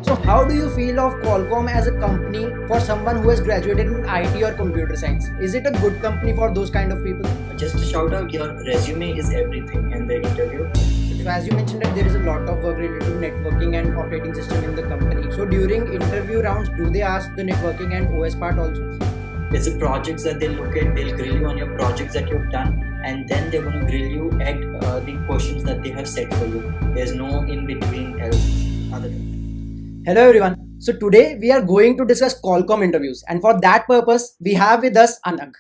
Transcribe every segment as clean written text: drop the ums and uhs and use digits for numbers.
So, how do you feel of Qualcomm as a company for someone who has graduated in IT or computer science? Is it a good company for those kind of people? Just a shout out, your resume is everything in the interview. So, as you mentioned that there is a lot of work related to networking and operating system in the company. So, during interview rounds, do they ask the networking and OS part also? It's the projects that they look at, they'll grill you on your projects that you've done, and then they're going to grill you at the questions that they have set for you. There's no in between else other than. Hello everyone. So today we are going to discuss Qualcomm interviews, and for that purpose we have with us Anag.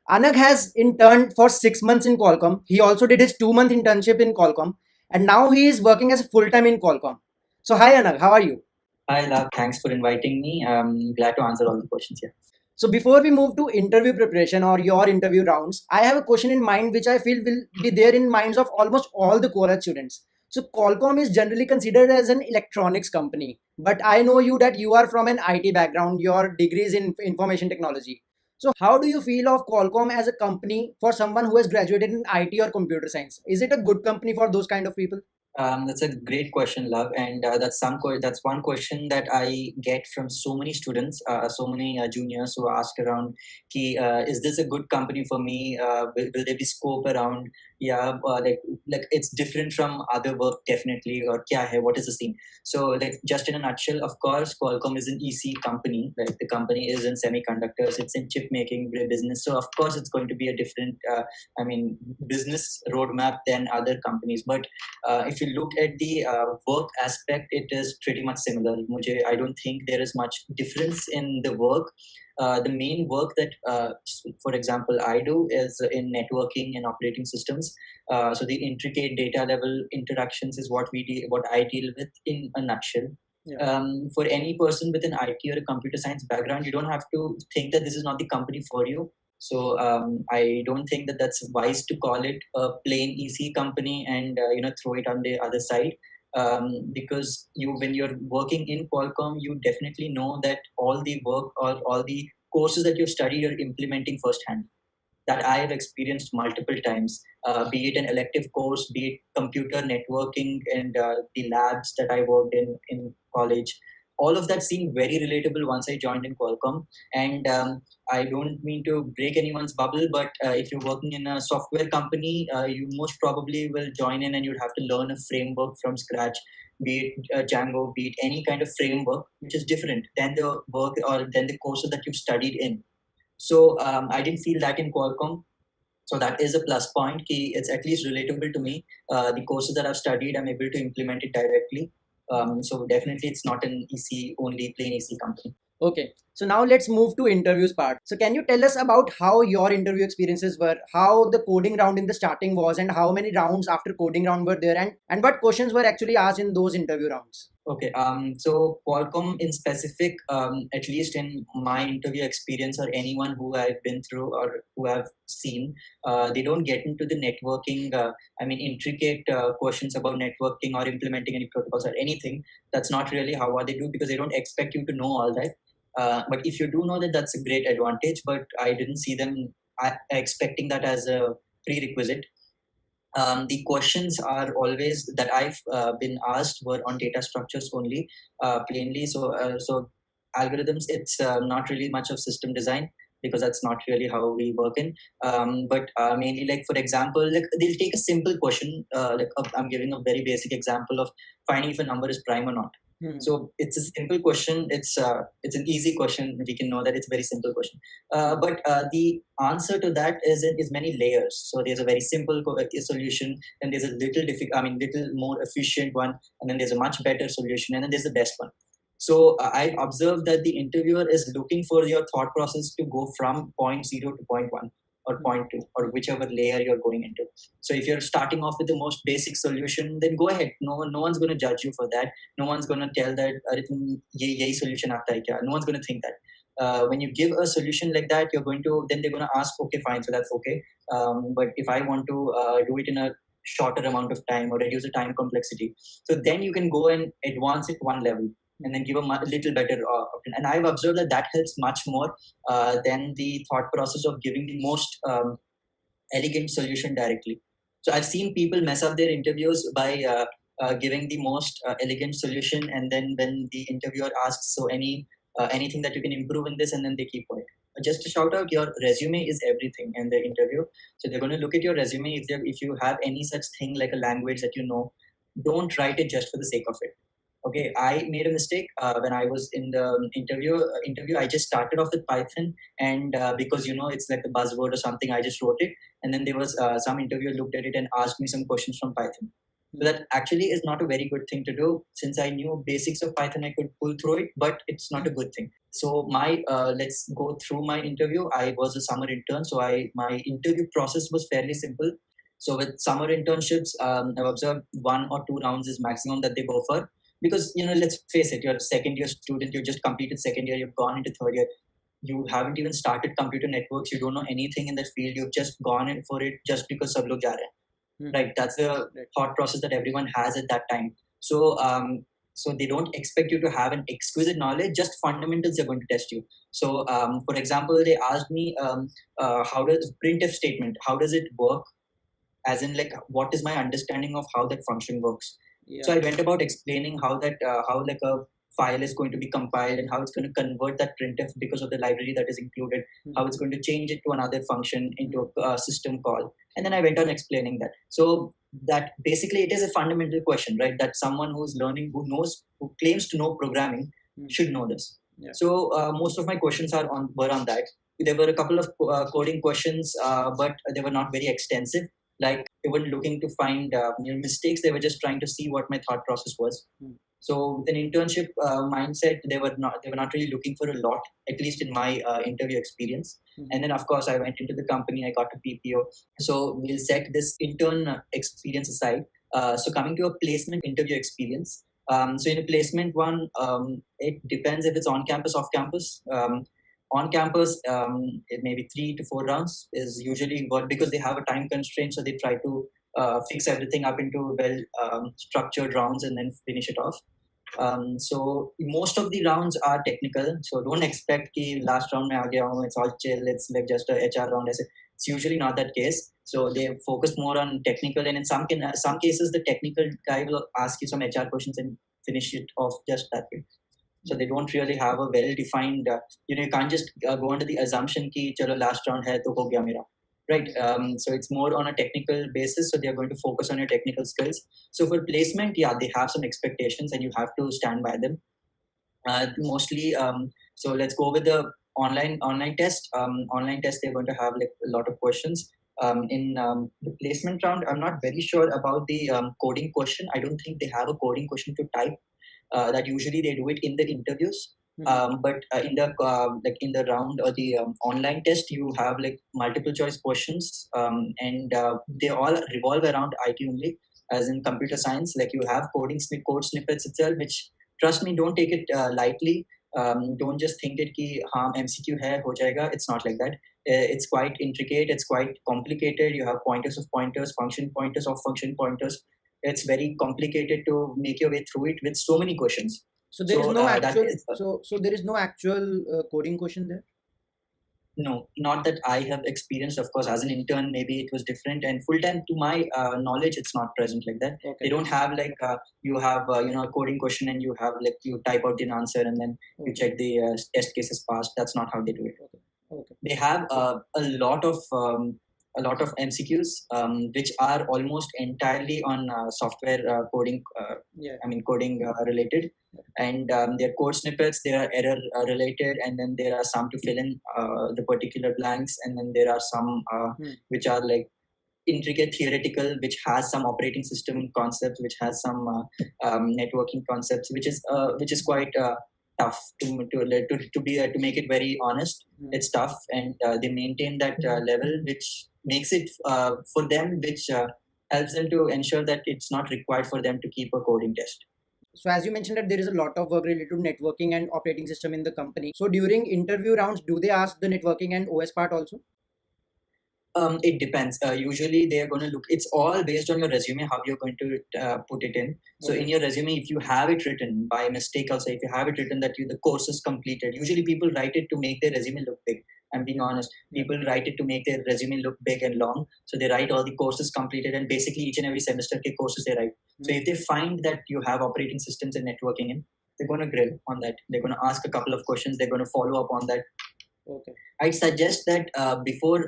Anag has interned for 6 months in Qualcomm. He also did his 2 month internship in Qualcomm, and now he is working as full time in Qualcomm. So hi Anag, how are you? Hi, love. Thanks for inviting me. I'm glad to answer all the questions here. So before we move to interview preparation or your interview rounds, I have a question in mind which I feel will be there in minds of almost all the college students. So Qualcomm is generally considered as an electronics company, but I know you that you are from an IT background, your degree is in information technology. So how do you feel of Qualcomm as a company for someone who has graduated in IT or computer science? Is it a good company for those kind of people? That's a great question, love, and that's one question that I get from so many students, so many juniors who ask around, "Ki, is this a good company for me? Will there be scope around? Yeah, like it's different from other work definitely, or kya hai? What is the scene?" So, like just in a nutshell, of course, Qualcomm is an EC company. Like the company is in semiconductors, it's in chip making business. So, of course, it's going to be a different, business roadmap than other companies, but if you look at the work aspect, it is pretty much similar. I don't think there is much difference in the work. The main work that, for example, I do is in networking and operating systems. So the intricate data level interactions is what I deal with in a nutshell. Yeah. For any person with an IT or a computer science background, you don't have to think that this is not the company for you. So I don't think that that's wise to call it a plain EC company and throw it on the other side. Because when you're working in Qualcomm, you definitely know that all the work or all the courses that you've studied, you're implementing firsthand. That I have experienced multiple times, be it an elective course, be it computer networking and the labs that I worked in college. All of that seemed very relatable once I joined in Qualcomm. And I don't mean to break anyone's bubble, but if you're working in a software company, you most probably will join in and you'd have to learn a framework from scratch, be it Django, be it any kind of framework, which is different than the work or than the courses that you've studied in. So I didn't feel that in Qualcomm. So that is a plus point. It's at least relatable to me. The courses that I've studied, I'm able to implement it directly. So definitely, it's not an EC only plain EC company. Okay, so now let's move to interviews part. So can you tell us about how your interview experiences were, how the coding round in the starting was, and how many rounds after coding round were there, and what questions were actually asked in those interview rounds? Okay. So Qualcomm in specific, at least in my interview experience or anyone who I've been through or who I've seen, they don't get into the networking. Intricate questions about networking or implementing any protocols or anything. That's not really how what they do because they don't expect you to know all that. But if you do know that, that's a great advantage. But I didn't see them expecting that as a prerequisite. The questions are always that I've been asked were on data structures only, plainly. So algorithms, it's not really much of system design because that's not really how we work in. But mainly, like for example, like they'll take a simple question. I'm giving a very basic example of finding if a number is prime or not. So it's a simple question. It's an easy question. We can know that it's a very simple question. But the answer to that is many layers. So there's a very simple solution, and there's a little more efficient one, and then there's a much better solution, and then there's the best one. So I observed that the interviewer is looking for your thought process to go from point zero to point one or point two or whichever layer you're going into. So if you're starting off with the most basic solution, then go ahead. No one's going to judge you for that. No one's going to tell that ye solution aata hai kya. No one's going to think that. When you give a solution like that, they're going to ask, okay, fine, so that's okay. But if I want to do it in a shorter amount of time or reduce the time complexity, so then you can go and advance it one level and then give a little better option. And I've observed that helps much more than the thought process of giving the most elegant solution directly. So I've seen people mess up their interviews by giving the most elegant solution, and then when the interviewer asks, so anything that you can improve in this, and then they keep quiet. Just to shout out, your resume is everything in the interview. So they're going to look at your resume. If you have any such thing like a language that you know, don't write it just for the sake of it. Okay, I made a mistake when I was in the interview. I just started off with Python, and because it's like a buzzword or something, I just wrote it, and then there was some interviewer looked at it and asked me some questions from Python. So that actually is not a very good thing to do. Since I knew basics of Python, I could pull through it, but it's not a good thing. So my let's go through my interview. I was a summer intern, so my interview process was fairly simple. So with summer internships, I've observed 1 or 2 rounds is maximum that they go for, because let's face it, you're a second year student, you just completed second year, you've gone into third year, you haven't even started computer networks, you don't know anything in that field, you've just gone in for it just because sab log ja rahe hain. Right, that's the thought process that everyone has at that time. So they don't expect you to have an exquisite knowledge, just fundamentals they're going to test you. So for example, they asked me, how does printf statement, how does it work, as in like what is my understanding of how that function works. So I went about explaining how like a file is going to be compiled and how it's going to convert that printf because of the library that is included, how it's going to change it to another function into a system call, and then I went on explaining that. So that basically it is a fundamental question, right, that someone who's learning, who claims to know programming should know this. So most of my questions were on that. There were a couple of coding questions, but they were not very extensive. Like, they weren't looking to find mistakes, they were just trying to see what my thought process was. So with an internship mindset, they were not really looking for a lot, at least in my interview experience. And then of course I went into the company, I got a PPO. So we'll set this intern experience aside. So coming to a placement interview experience, so in a placement one, it depends if it's on campus, off campus. On campus, it may be 3 to 4 rounds is usually what, because they have a time constraint, so they try to fix everything up into well structured rounds and then finish it off. So most of the rounds are technical, so don't expect कि last round में आ गया हूँ, it's all chill, it's like just a HR round. It's usually not that case. So they focus more on technical, and in some cases the technical guy will ask you some HR questions and finish it off just that way. So they don't really have a well-defined, you can't just go under the assumption कि चलो last round है तो हो गया मेरा. Right. So it's more on a technical basis. So they are going to focus on your technical skills. So for placement, yeah, they have some expectations and you have to stand by them. Mostly, so let's go with the online test. Online test, they're going to have like a lot of questions. In the placement round, I'm not very sure about the coding question. I don't think they have a coding question to type. That usually they do it in the interviews. But in the round or the online test, you have like multiple choice questions, and they all revolve around IT only, as in computer science. Like, you have code snippets itself, which, trust me, don't take it lightly. Don't just think it ki हाँ MCQ hai ho jayega. It's not like that. It's quite intricate. It's quite complicated. You have pointers of pointers, function pointers of function pointers. It's very complicated to make your way through it with so many questions. So there is no actual. So there is no actual coding question there. No, not that I have experienced. Of course, as an intern, maybe it was different. And full time, to my knowledge, it's not present like that. Okay. They don't have like you have a coding question and you have like you type out an answer and then you check the test cases passed. That's not how they do it. Okay. They have a lot of MCQs, which are almost entirely on software coding. I mean coding related, and there are code snippets. There are error related, and then there are some to fill in the particular blanks, and then there are some which are like intricate theoretical, which has some operating system concepts, which has some networking concepts, which is quite tough to make it very honest. It's tough, and they maintain that level, which makes it for them, which helps them to ensure that it's not required for them to keep a coding test. So as you mentioned that there is a lot of work related to networking and operating system in the company. So during interview rounds, do they ask the networking and OS part also? It depends. Usually they are going to look, it's all based on your resume, how you're going to put it in. So in your resume, if you have it written by mistake, also if you have it written that the course is completed, usually people write it to make their resume look big. I'm being honest. People write it to make their resume look big and long. So they write all the courses completed, and basically each and every semester ke courses they write. So if they find that you have operating systems and networking in, they're going to grill on that. They're going to ask a couple of questions. They're going to follow up on that. Okay. I'd suggest that before,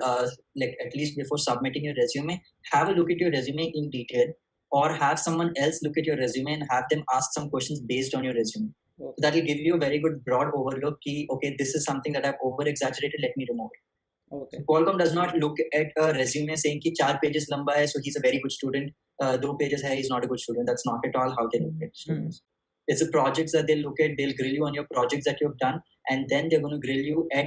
like at least before submitting your resume, have a look at your resume in detail, or have someone else look at your resume and have them ask some questions based on your resume. So that will give you a very good broad overlook. Okay, this is something that I've over exaggerated. Let me remove it. Okay. So Qualcomm does not look at a resume saying कि 4 pages lamba hai, so he's a very good student. 2 pages hai, he's not a good student. That's not at all how they look at students. It's the projects that they look at. They'll grill you on your projects that you've done, and then they're going to grill you at